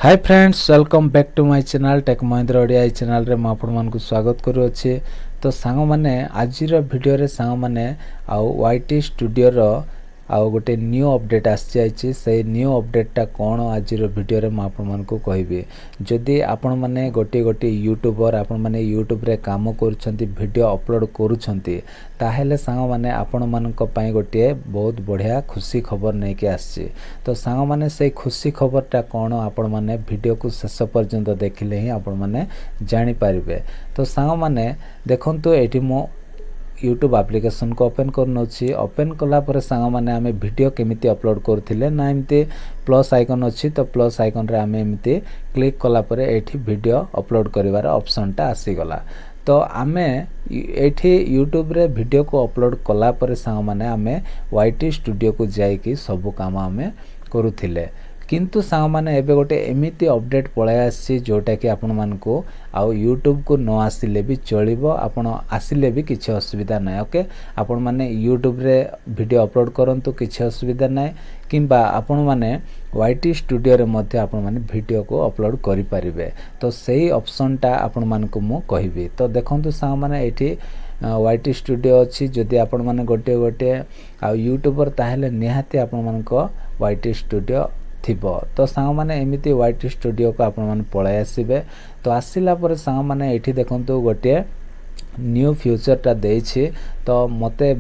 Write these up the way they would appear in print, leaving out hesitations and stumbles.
Hi friends, welcome back to my channel Tech Mahindra Odia channel रे आपण मानकु स्वागत करू अछि। तो सांग माने आज रो वीडियो रे सांग माने आउ वाईटी स्टूडियो रो आउ गोटे न्यू अपडेट आसी जाइछि। से न्यू अपडेटटा कोन आज रो वीडियो रे म आपण मानकु कहबी। जदि आपण माने गोटे यूट्यूबर आपण माने यूट्यूब रे काम करूछंती, वीडियो अपलोड करूछंती, ताहेले सांग माने आपण मानक पई गोटे बहुत बढ़िया खुशी खबर नै के आछि। तो सांग माने से खुशी खबरटा कोन आपण माने वीडियो को शेष पर्यंत देखिले ही आपण माने जानि पारिबे। तो सांग माने देखंतु एठी मो YouTube एप्लिकेशन को ओपन करनोछि। ओपन कला पर सांग माने आमे वीडियो केमिति अपलोड करथिले ना, एमती प्लस आइकन अछि। तो प्लस आइकन रे आमे एमती क्लिक कला पर एठी वीडियो अपलोड करिवार ऑप्शन टा आसी गला। तो आमे एठी YouTube रे वीडियो को अपलोड कला पर सांग माने आमे वाईटी स्टूडियो को जाई कि सब काम आमे करूथिले। किंतु सांग माने एबे गोटे एमिति अपडेट पळाय आसी जोटा कि आपण मानको आउ YouTube को न आसिले भी चलिबो, आपण आसिले भी किछि असुविधा नै। ओके, आपण माने YouTube रे वीडियो अपलोड करंतु किछि असुविधा नै, किंबा आपण माने वाईटी स्टूडियो रे मध्ये आपण माने वीडियो को अपलोड करि परिबे। तो सेही ऑप्शन टा आपण मानको मो कहिबी। तो देखंतु सांग माने एठी वाईटी स्टूडियो अछि। जदि आपण माने गोटे आ यूट्यूबर ताहेले निहाती आपण मानको वाईटी स्टूडियो थिबो। तो सांग माने एमिति वाईटी स्टूडियो को आपण माने पळाय आसीबे। तो आसिला पर सांग माने एठी देखंतु गोटे न्यू फ्यूचर टा देछि। तो मते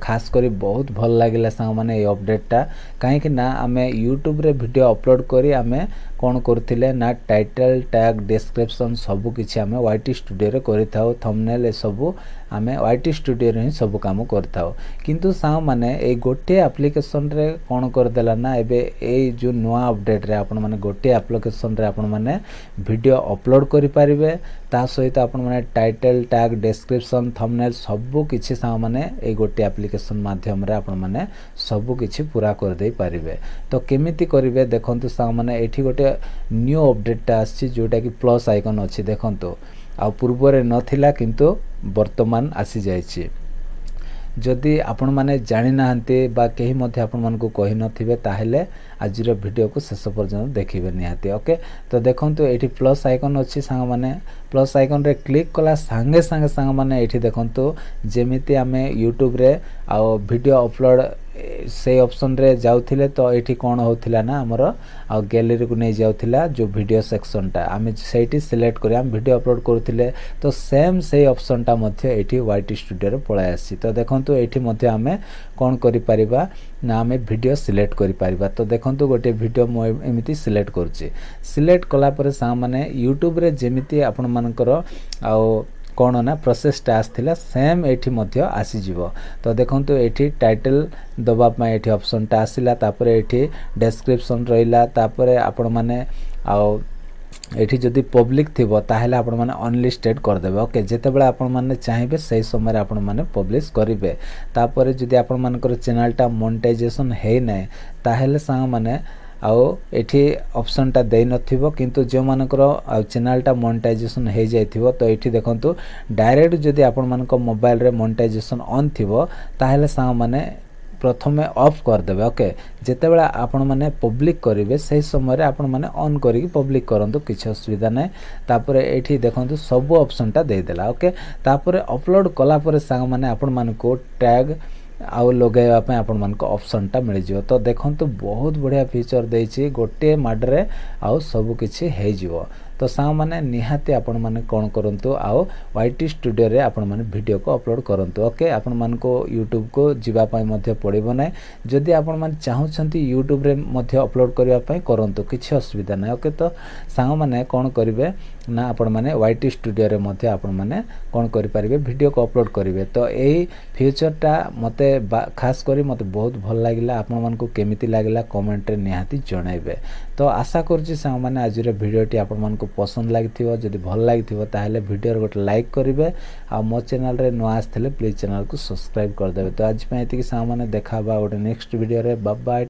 खास करी बहुत भल लागिला सांग माने ए अपडेट टा। काहे कि ना आमे YouTube रे वीडियो अपलोड करी आमे कोन करथिले ना, टाइटल टैग डिस्क्रिप्शन सब किछि आमे वाईटी स्टूडियो रे करिथाउ, थंबनेल ए सब आमे वाईटी स्टूडियो रे ही सब काम करथाउ। किंतु सांग माने ए गोटे एप्लिकेशन रे कोन कर देला ना, एबे ए जो नवा अपडेट रे आपण माने गोटे एप्लिकेशन रे आपण माने वीडियो अपलोड करि पारिबे। ता सहित आपण माने टाइटल टैग डिस्क्रिप्शन थंबनेल सब किछि सांग माने ए गोटे एप्लिकेशन माध्यम रे आपण माने सब किछि पूरा कर दे पारिबे। तो केमिति करिवे देखंतु सांग माने एठी गोटे न्यू अपडेट टा आछि जोटा कि प्लस आइकन अछि। देखंतु आ पूर्व रे नथिला किंतु वर्तमान आसी जाइछि। जदि आपण माने जानि नाहंते बा केही मध्ये आपण मन को कहि नथिबे, ताहेले आज रो वीडियो को शेष पर्यंत देखिबे निहाती। ओके, तो देखंतु एठी प्लस आइकन अछि सांग माने प्लस आइकन रे क्लिक कला संगे संगे सांग माने एठी देखंतु जेमिति आमे YouTube रे आ वीडियो अपलोड से ऑप्शन रे जाउथिले। तो एठी कोन होथिला ना, हमर आ गैलरी को नै जाउथिला जो वीडियो सेक्शन टा आमे सेठी सिलेक्ट करी हम वीडियो अपलोड करथिले। तो सेम से ऑप्शन टा मध्ये एठी वाईटी स्टूडियो रे पळाय आसी। तो देखंतु एठी मध्ये आमे कोन करि परिबा ना, आमे वीडियो सिलेक्ट करि परिबा। तो देखंतु गोटे वीडियो मो एमिति सिलेक्ट करछि। सिलेक्ट कला पर सांग माने YouTube रे जेमिति आपण मानकर आ कोन ना प्रोसेस टा आस्थिला सेम एठी मध्ये आसी जिवो। तो देखंतु एठी टाइटल दबा पय एठी ऑप्शन टा आसिला, तापर एठी डिस्क्रिप्शन रहिला, तापर आपण माने आ एठी जदि पब्लिक थिबो ताहेले आपण माने अनलिस्टेड कर देबे। ओके, जेते बेला आपण माने चाहिबे सही समय रे आपण माने पब्लिश करिवे। तापर जदि आपण मानकर चैनल टा मोनेटाइजेशन हे नै, ताहेले सांग माने आउ एठी ऑप्शन टा देइ नथिबो। किंतु जे मानकर चैनल टा मोनेटाइजेशन हे जाइथिबो, तो एठी देखंतु डायरेक्ट जदि आपण मानकर मोबाइल रे मोनेटाइजेशन ऑन थिबो, ताहेले सांग माने प्रथमे ऑफ कर देबे। ओके, जेते बेला आपण माने पब्लिक करिवे सही समय रे आपण माने ऑन करी पब्लिक करंतु, किछ असुविधा नै। तापर एठी देखंतु सब ऑप्शन टा दे देला। ओके, तापर अपलोड कला पर सांग माने आपण मानको टैग आउ लगाइबा पे आपण मानको ऑप्शन टा मिल जिवो। तो देखंतु बहुत बढ़िया फीचर देछि, गोटे माडरे आउ सब किछि हे जिवो। तो सांग माने निहाती आपण माने कोन करंतु आउ वाईटी स्टूडियो रे आपण माने वीडियो को अपलोड करंतु। ओके, आपण मानको YouTube को जिबा पय मध्ये पड़िबो नै। जदि आपण माने चाहुछंती YouTube रे मध्ये अपलोड करिया पय करंतु, किछि असुविधा नै। ओके, तो सांग माने कोन करिवे ना, आपण माने वाईटी स्टूडियो रे मध्ये आपण माने कोन करि परिबे वीडियो को अपलोड करिवे। तो एई फ्यूचर टा मते खास करी मते बहुत भल लागिला। आपण मानको केमिति लागिला कमेंट रे निहाती जणाइबे। तो आशा करछि सांग माने आज रे वीडियो टी आपण मानको पसंद लागिथिबो। जदि भल लागिथिबो ताहेले वीडियो रे गोटे लाइक करिवे। आ मो चैनल रे न आस्थिले प्लीज चैनल को सब्सक्राइब कर देबे। तो आज पय एतिकी सांग माने देखाबा गोटे नेक्स्ट वीडियो रे। Bye bye.